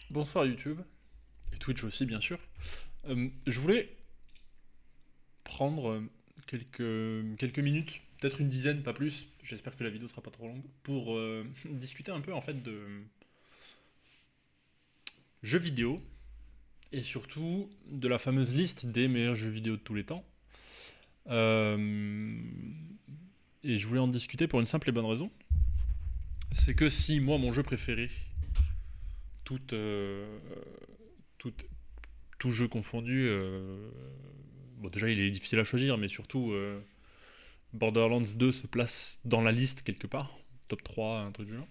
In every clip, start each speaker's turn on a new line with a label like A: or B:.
A: Bonsoir YouTube, et Twitch aussi bien sûr. Je voulais prendre quelques minutes, peut-être une dizaine, pas plus, j'espère que la vidéo sera pas trop longue, pour discuter un peu en fait de jeux vidéo, et surtout de la fameuse liste des meilleurs jeux vidéo de tous les temps. Euh, et je voulais en discuter pour une simple et bonne raison, c'est que si moi mon jeu préféré, tout, tout, tout jeu confondu, bon déjà il est difficile à choisir, mais surtout Borderlands 2 se place dans la liste quelque part, top 3, un truc du genre.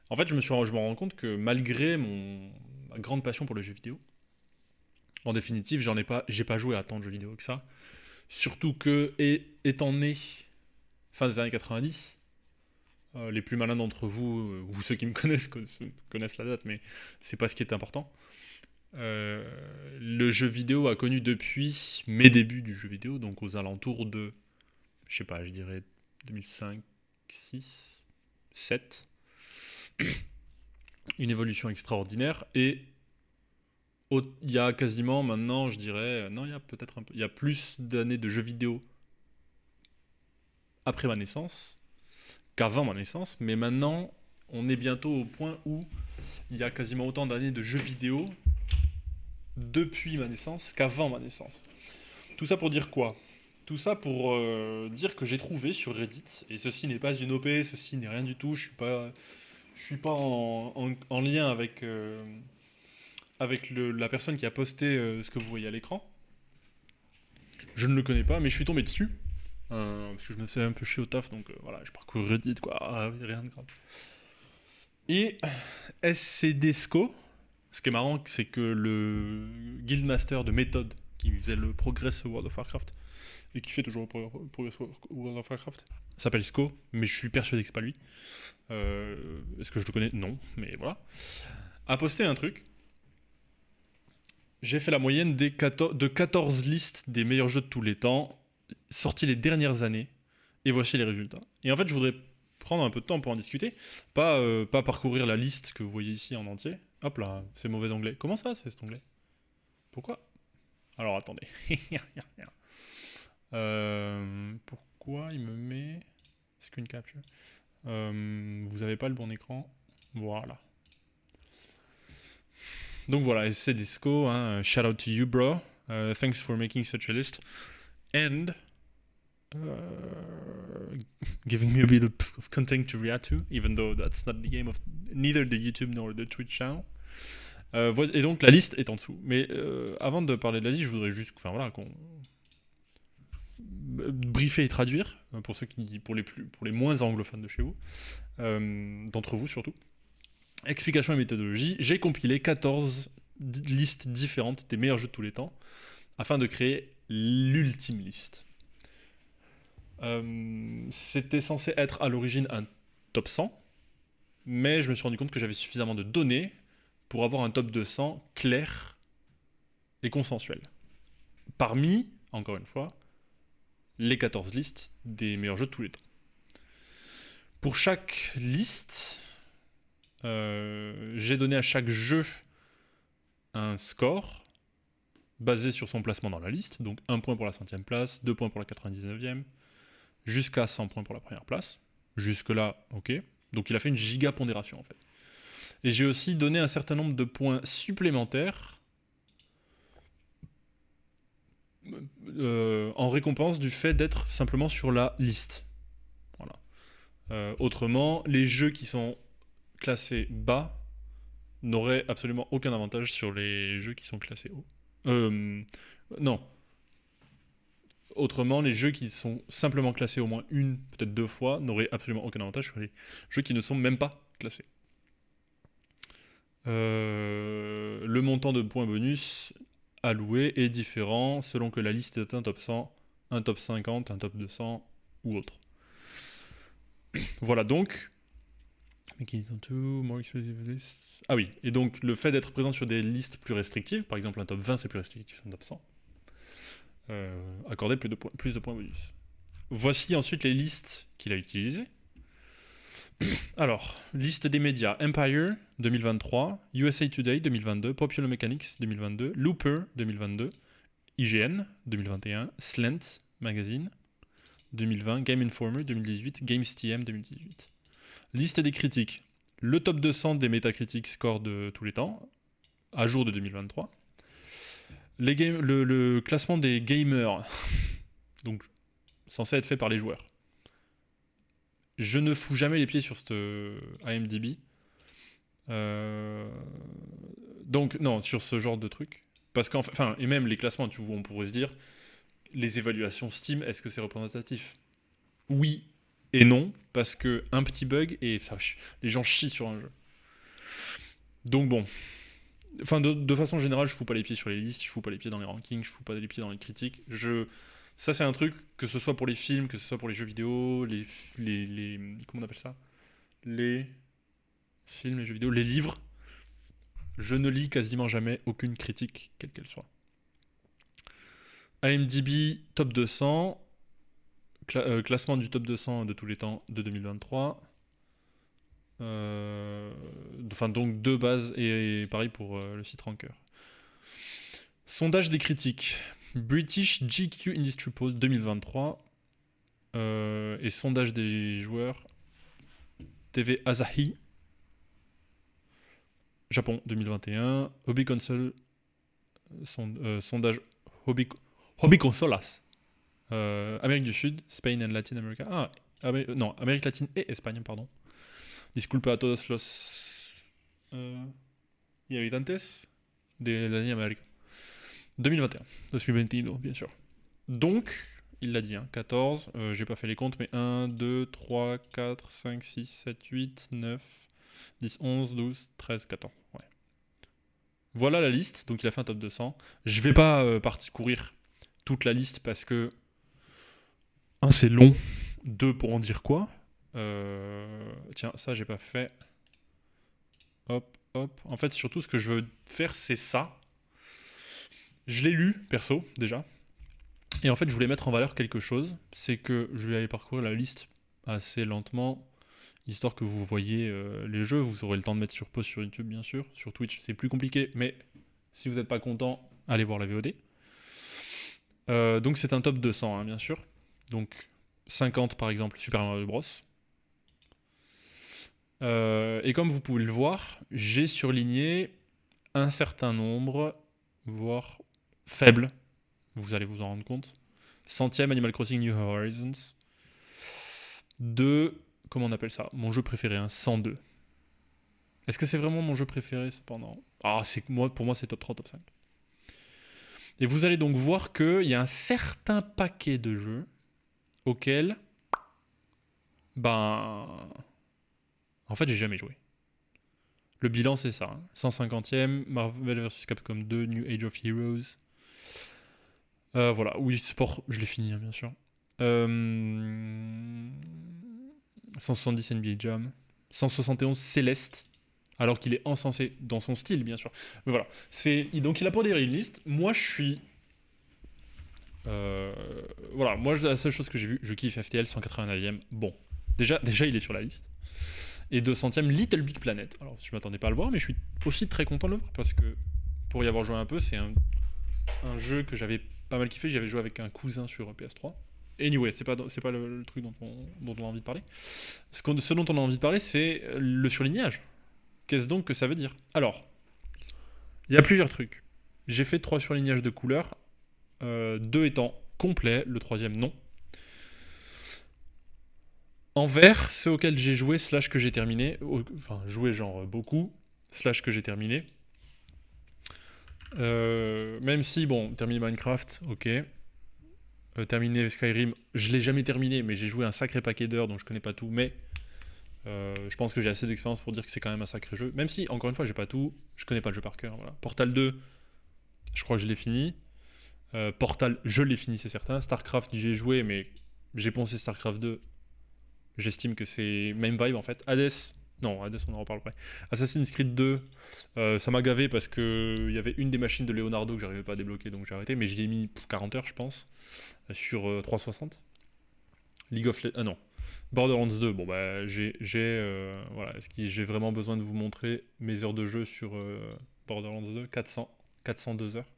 A: En fait, je me rends compte que malgré ma grande passion pour les jeux vidéo, en définitive, j'ai pas joué à tant de jeux vidéo que ça. Surtout que, étant né fin des années 90, les plus malins d'entre vous, ou ceux qui me connaissent, connaissent la date, mais c'est pas ce qui est important. Euh, le jeu vidéo a connu depuis mes débuts du jeu vidéo, donc aux alentours de, je sais pas, je dirais 2005, 6, 7, une évolution extraordinaire. Et il y a quasiment maintenant, je dirais, non, il y a peut-être un peu, il y a plus d'années de jeux vidéo après ma naissance qu'avant ma naissance, mais maintenant, on est bientôt au point où il y a quasiment autant d'années de jeux vidéo depuis ma naissance qu'avant ma naissance. Tout ça pour dire quoi? Tout ça pour dire que j'ai trouvé sur Reddit, et ceci n'est pas une OP, ceci n'est rien du tout, je suis pas en lien avec, avec la personne qui a posté ce que vous voyez à l'écran. Je ne le connais pas, mais je suis tombé dessus. Parce que je me fais un peu chier au taf, donc voilà, je parcours Reddit, quoi. Ah, rien de grave. Et SCDSCO, ce qui est marrant, c'est que le Guildmaster de méthode qui faisait le Progress World of Warcraft, et qui fait toujours le Progress World of Warcraft, s'appelle SCO, mais je suis persuadé que c'est pas lui. Est-ce que je le connais? Non, mais voilà. A posté un truc. J'ai fait la moyenne de 14 listes des meilleurs jeux de tous les temps, sortis les dernières années, et voici les résultats. Et en fait, je voudrais prendre un peu de temps pour en discuter, pas parcourir la liste que vous voyez ici en entier. Hop là, c'est mauvais anglais. Comment ça, c'est cet anglais? Pourquoi? Alors attendez. Pourquoi il me met screen capture? Vous avez pas le bon écran. Voilà. Donc voilà, c'est Disco. Hein. Shout out to you, bro. Thanks for making such a list. And giving me a bit of content to react to, even though that's not the game of neither the YouTube nor the Twitch channel. Et donc la liste est en dessous. Mais avant de parler de la liste, je voudrais juste, enfin voilà, qu'on briefer et traduire pour ceux qui, pour les moins anglophones de chez vous, d'entre vous surtout. Explication et méthodologie. J'ai compilé 14 listes différentes des meilleurs jeux de tous les temps afin de créer l'ultime liste. C'était censé être à l'origine un top 100, mais je me suis rendu compte que j'avais suffisamment de données pour avoir un top 200 clair et consensuel. Parmi, encore une fois, les 14 listes des meilleurs jeux de tous les temps. Pour chaque liste, j'ai donné à chaque jeu un score basé sur son placement dans la liste, donc 1 point pour la 100e place, 2 points pour la 99e, jusqu'à 100 points pour la première place. Jusque-là, ok. Donc il a fait une giga pondération en fait. Et j'ai aussi donné un certain nombre de points supplémentaires en récompense du fait d'être simplement sur la liste. Voilà. Autrement, les jeux qui sont classés bas n'auraient absolument aucun avantage sur les jeux qui sont classés haut. Non. Autrement, les jeux qui sont simplement classés au moins une, peut-être deux fois, n'auraient absolument aucun avantage sur les jeux qui ne sont même pas classés. Le montant de points bonus alloué est différent selon que la liste est un top 100, un top 50, un top 200 ou autre. Voilà donc. Ah oui, et donc le fait d'être présent sur des listes plus restrictives, par exemple un top 20 c'est plus restrictif qu'un top 100, accorder plus de points bonus. Voici ensuite les listes qu'il a utilisées. Alors, liste des médias. Empire 2023, USA Today 2022, Popular Mechanics 2022, Looper 2022, IGN 2021, Slant Magazine 2020, Game Informer 2018, GameSTM 2018. Liste des critiques. Le top 200 des Metacritic scores de tous les temps, à jour de 2023. Le classement des gamers, donc censé être fait par les joueurs. Je ne fous jamais les pieds sur cette IMDb. Donc, non, sur ce genre de truc. Parce qu'enfin, et même les classements, on pourrait se dire, les évaluations Steam, est-ce que c'est représentatif? Oui et non, parce que un petit bug et ça, les gens chient sur un jeu. Donc bon. Enfin, de façon générale, je fous pas les pieds sur les listes, je fous pas les pieds dans les rankings, je fous pas les pieds dans les critiques. Ça, c'est un truc, que ce soit pour les films, que ce soit pour les jeux vidéo, comment on appelle ça? Les films, les jeux vidéo, les livres. Je ne lis quasiment jamais aucune critique, quelle qu'elle soit. IMDb top 200, classement du top 200 de tous les temps de 2023. Enfin, donc deux bases et pareil pour le site Ranker. Sondage des critiques. British GQ Industry Poll 2023 et sondage des joueurs TV Asahi Japon 2021, Hobby Console sondage Hobby Consolas Amérique du Sud, Spain and Latin America. Non, Amérique latine et Espagne, pardon. Disculpa a todos los y habitantes de Latinoamérica. 2021, 2021, bien sûr. Donc, il l'a dit, 14, j'ai pas fait les comptes, mais 1, 2, 3, 4, 5, 6, 7, 8, 9, 10, 11, 12, 13, 14. Ouais. Voilà la liste, donc il a fait un top 200. Je vais pas parcourir toute la liste parce que 1, c'est long, 2, pour en dire quoi. Tiens, ça j'ai pas fait. Hop, hop. En fait, surtout ce que je veux faire, c'est ça. Je l'ai lu, perso, déjà. Et en fait, je voulais mettre en valeur quelque chose. C'est que je vais aller parcourir la liste assez lentement, histoire que vous voyez les jeux. Vous aurez le temps de mettre sur pause sur YouTube, bien sûr. Sur Twitch, c'est plus compliqué, mais si vous n'êtes pas content, allez voir la VOD. Donc c'est un top 200, bien sûr. Donc 50 par exemple, Super Mario Bros. Et comme vous pouvez le voir, j'ai surligné un certain nombre, voire faible, vous allez vous en rendre compte. 100e Animal Crossing New Horizons. Comment on appelle ça? Mon jeu préféré, 102. Est-ce que c'est vraiment mon jeu préféré cependant? Pour moi c'est top 3, top 5. Et vous allez donc voir qu'il y a un certain paquet de jeux auxquels, en fait j'ai jamais joué. Le bilan c'est ça, 150e, Marvel vs Capcom 2, New Age of Heroes. Voilà, Wii Sport, je l'ai fini bien sûr. 170 NBA Jam, 171 Céleste, alors qu'il est encensé dans son style bien sûr. Mais voilà, donc il a pondéré une liste. Moi je suis... voilà, moi la seule chose que j'ai vue, je kiffe FTL 189e. Bon, déjà il est sur la liste. Et 200e Little Big Planet. Alors je m'attendais pas à le voir, mais je suis aussi très content de le voir parce que pour y avoir joué un peu, c'est un jeu que j'avais pas mal kiffé. J'avais joué avec un cousin sur PS3. Anyway, c'est pas le truc dont on a envie de parler. Ce dont on a envie de parler, c'est le surlignage. Qu'est-ce donc que ça veut dire? Alors, il y a plusieurs trucs. J'ai fait 3 surlignages de couleurs, 2 étant complets, le 3e non. En vert, ceux auxquels j'ai joué, / que j'ai terminé, enfin joué genre beaucoup, / que j'ai terminé. Même si, bon, terminer Minecraft, ok. Terminer Skyrim, je l'ai jamais terminé, mais j'ai joué un sacré paquet d'heures, donc je connais pas tout, mais je pense que j'ai assez d'expérience pour dire que c'est quand même un sacré jeu. Même si, encore une fois, j'ai pas tout, je connais pas le jeu par cœur. Voilà. Portal 2, je crois que je l'ai fini. Portal, je l'ai fini, c'est certain. Starcraft, j'y ai joué, mais j'ai pensé Starcraft 2. J'estime que c'est même vibe en fait. Hades, on en reparle après. Assassin's Creed 2, ça m'a gavé parce que il y avait une des machines de Leonardo que j'arrivais pas à débloquer, donc j'ai arrêté, mais j'y ai mis 40 heures, je pense, sur 360. League of Legends, Borderlands 2, bon bah voilà, est-ce que j'ai vraiment besoin de vous montrer mes heures de jeu sur Borderlands 2? 402 heures.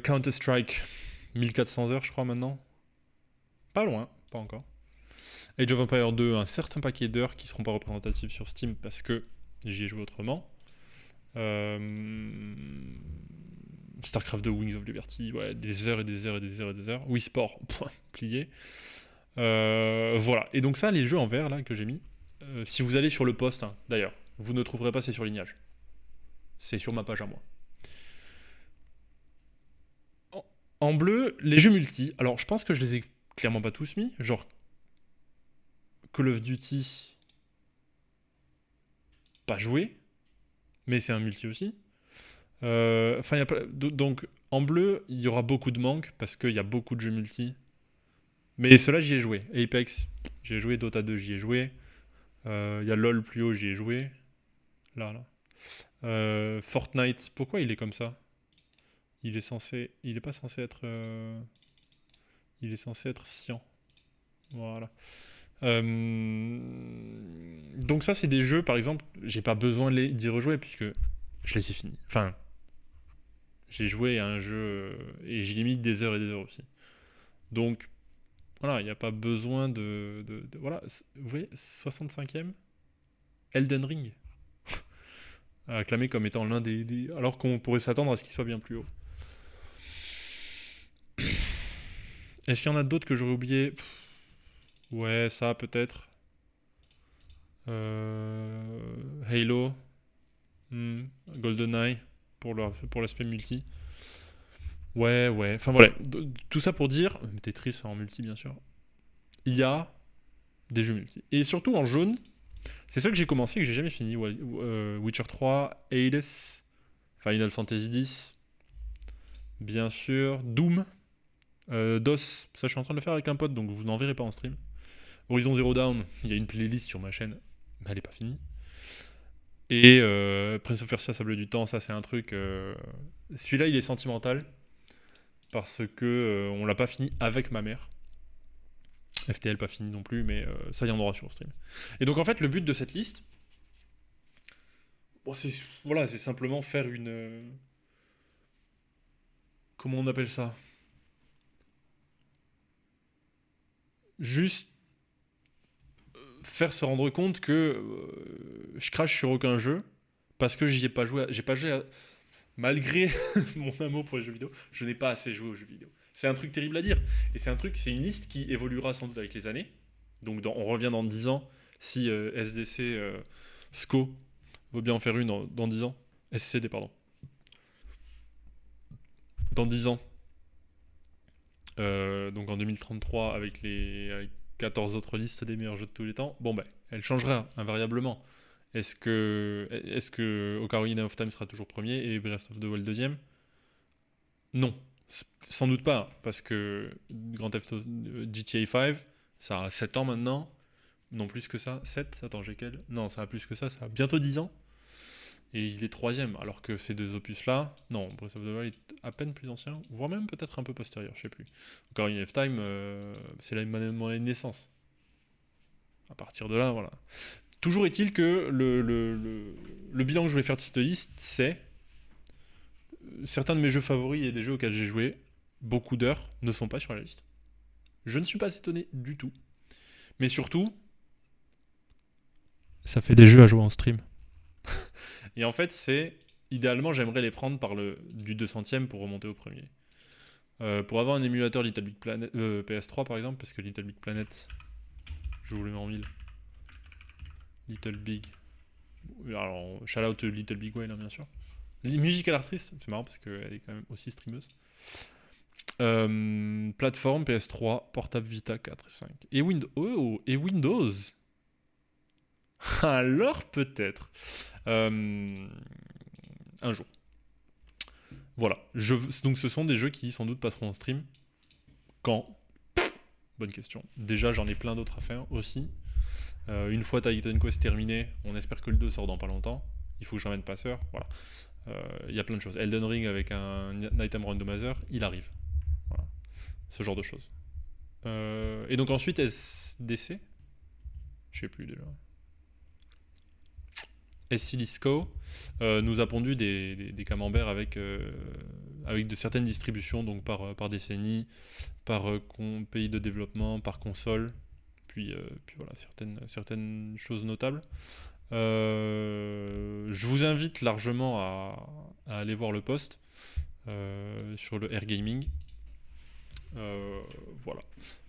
A: Counter-Strike, 1400 heures je crois maintenant. Pas loin, pas encore. Age of Empires 2, un certain paquet d'heures qui seront pas représentatives sur Steam parce que j'y ai joué autrement. Starcraft 2, Wings of Liberty, ouais, des heures et des heures et des heures et des heures. Wii Sport, plié. Voilà. Et donc ça, les jeux en vert là que j'ai mis, si vous allez sur le post, hein, d'ailleurs, vous ne trouverez pas c'est sur Lignage. C'est sur ma page à moi. En bleu, les jeux multi. Alors je pense que je les ai clairement pas tous mis. Genre Call of Duty, pas joué, mais c'est un multi aussi. Enfin, donc en bleu, il y aura beaucoup de manques parce qu'il y a beaucoup de jeux multi. Mais ceux-là, j'y ai joué. Apex, j'y ai joué. Dota 2, j'y ai joué. Il y a LoL plus haut, j'y ai joué. Là. Fortnite, pourquoi il est comme ça? Il est pas censé être. Il est censé être cyan. Voilà. Donc ça, c'est des jeux, par exemple, j'ai pas besoin d'y rejouer puisque je les ai finis. Enfin, j'ai joué à un jeu et j'y ai mis des heures et des heures aussi. Donc, voilà, il n'y a pas besoin voilà, vous voyez, 65e Elden Ring. Acclamé comme étant l'un des... Alors qu'on pourrait s'attendre à ce qu'il soit bien plus haut. Est-ce qu'il y en a d'autres que j'aurais oublié? Ouais, ça peut-être. Halo. GoldenEye. Pour l'aspect multi. Ouais. Enfin voilà. Tout ça pour dire... Tetris en multi, bien sûr. Il y a des jeux multi. Et surtout en jaune, c'est ça que j'ai commencé et que j'ai jamais fini. Witcher 3, Hades, Final Fantasy X, bien sûr, Doom, DOS, ça je suis en train de le faire avec un pote donc vous n'en verrez pas en stream. Horizon Zero Dawn, il y a une playlist sur ma chaîne, mais elle n'est pas finie. Et Prince of Persia Sable du Temps, ça c'est un truc... Celui-là il est sentimental parce que on l'a pas fini avec ma mère. FTL pas fini non plus, mais ça viendra sur le stream. Et donc en fait le but de cette liste, bon, c'est simplement faire une... comment on appelle ça? Juste faire se rendre compte que je crache sur aucun jeu parce que j'y ai pas joué. J'ai pas joué malgré mon amour pour les jeux vidéo, je n'ai pas assez joué aux jeux vidéo. C'est un truc terrible à dire. Et c'est une liste qui évoluera sans doute avec les années. Donc on revient dans 10 ans. Si SDC SCO veut bien en faire une dans 10 ans. SCD, pardon. Dans 10 ans. Donc en 2033 avec 14 autres listes des meilleurs jeux de tous les temps. Bon ben, elle changera invariablement. Est-ce que Ocarina of Time sera toujours premier et Breath of the Wild deuxième? Non. Sans doute pas, parce que Grand Theft Auto GTA 5, ça a 7 ans maintenant. Non, plus que ça. 7? Attends, j'ai quel? Non, ça a plus que ça a bientôt 10 ans. Et il est troisième, alors que ces deux opus-là, non, Breath of the Wild est à peine plus ancien, voire même peut-être un peu postérieur, je sais plus. Ocarina of Time, c'est la année de naissance. À partir de là, voilà. Toujours est-il que le bilan que je voulais faire de cette liste, c'est certains de mes jeux favoris et des jeux auxquels j'ai joué beaucoup d'heures ne sont pas sur la liste. Je ne suis pas étonné du tout. Mais surtout, ça fait des jeux à jouer en stream. Et en fait, idéalement, j'aimerais les prendre du 200ème pour remonter au premier. Pour avoir un émulateur Little Big Planet, PS3 par exemple, parce que Little Big Planet, je vous le mets en 1000. Little Big. Alors, shout out to Little Big Whale, hein, bien sûr. Musical Artist, c'est marrant parce qu'elle est quand même aussi streameuse. Plateforme PS3, portable Vita 4 et 5. Et Windows. Alors peut-être. Un jour. Voilà. Donc ce sont des jeux qui sans doute passeront en stream. Quand? Bonne question. Déjà j'en ai plein d'autres à faire aussi. Une fois Titan Quest terminé, on espère que le 2 sort dans pas longtemps. Il faut que j'emmène Passeur. Voilà. Il y a plein de choses. Elden Ring avec un Nighttime Randomizer, il arrive. Voilà. Ce genre de choses. Et donc ensuite SDC, je sais plus déjà. Silisco nous a pondu des camemberts avec de certaines distributions, donc par décennie, par pays de développement, par console, puis voilà, certaines choses notables. Je vous invite largement à aller voir le post sur le Air Gaming. Voilà.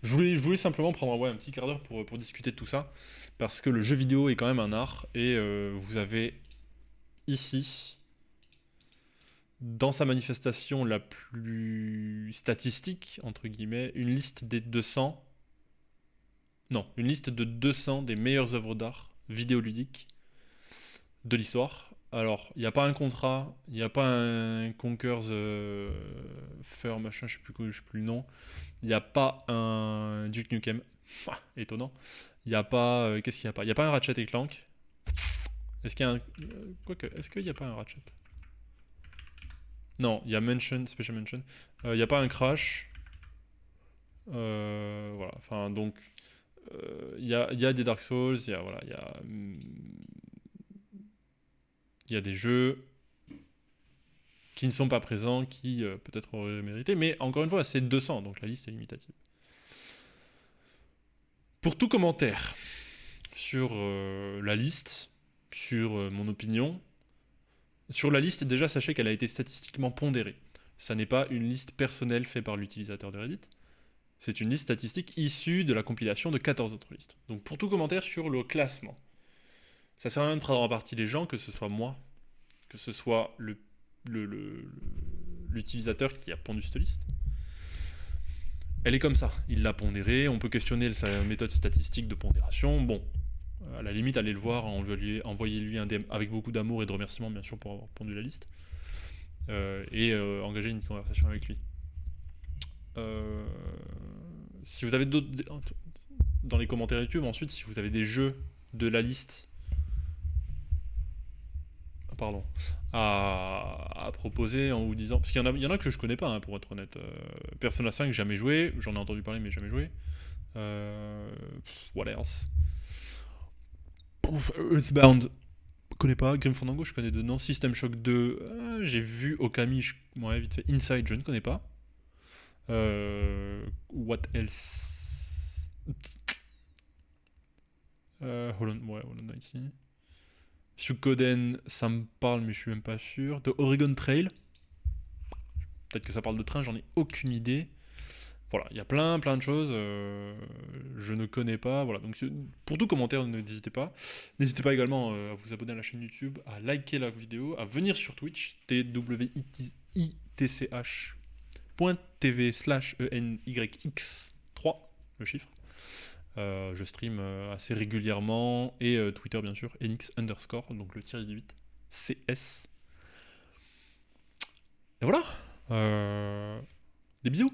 A: Je voulais simplement prendre un petit quart d'heure pour discuter de tout ça, parce que le jeu vidéo est quand même un art, et vous avez ici, dans sa manifestation la plus statistique, entre guillemets, une liste des 200... Non, une liste de 200 des meilleures œuvres d'art vidéoludiques de l'histoire. Alors, il n'y a pas un Contra, il n'y a pas un Conker's Fur, machin, je sais plus le nom. Il n'y a pas un Duke Nukem. Étonnant. Il n'y a pas... Qu'est-ce qu'il n'y a pas? Il n'y a pas un Ratchet et Clank. Est-ce qu'il y a un... Quoique, est-ce qu'il n'y a pas un Ratchet? Non, il y a Mention, Special Mention. Il n'y a pas un Crash. Voilà, enfin, donc... Il y a des Dark Souls, il y a... Voilà, il y a des jeux qui ne sont pas présents, qui peut-être auraient mérité, mais encore une fois, c'est 200, donc la liste est limitative. Pour tout commentaire sur la liste, sur mon opinion, sur la liste, déjà, sachez qu'elle a été statistiquement pondérée. Ça n'est pas une liste personnelle faite par l'utilisateur de Reddit, c'est une liste statistique issue de la compilation de 14 autres listes. Donc pour tout commentaire sur le classement, ça sert à rien de prendre en partie les gens, que ce soit moi, que ce soit l'utilisateur qui a pondu cette liste. Elle est comme ça, il l'a pondérée, on peut questionner sa méthode statistique de pondération, bon, à la limite, allez le voir, envoyez-lui un DM avec beaucoup d'amour et de remerciements, bien sûr, pour avoir pondu la liste, et engagez une conversation avec lui. Si vous avez d'autres... Dans les commentaires YouTube, ensuite, si vous avez des jeux de la liste à proposer en vous disant, parce qu'il y en a que je connais pas, hein, pour être honnête. Persona 5, jamais joué, j'en ai entendu parler mais jamais joué. What else? Earthbound, je connais pas. Grim Fandango, je connais de nom. System Shock 2, j'ai vu. Okami, ouais, vite fait. Inside, je ne connais pas. What else? Hollow Knight. Suikoden, ça me parle, mais je suis même pas sûr. The Oregon Trail. Peut-être que ça parle de train, j'en ai aucune idée. Voilà, il y a plein de choses. Je ne connais pas. Voilà, donc pour tout commentaire, n'hésitez pas. N'hésitez pas également à vous abonner à la chaîne YouTube, à liker la vidéo, à venir sur Twitch, twitch.tv/ENYX3, le chiffre. Je stream assez régulièrement, et Twitter bien sûr, enix_, donc le tiré du 8, CS. Et voilà. Des bisous.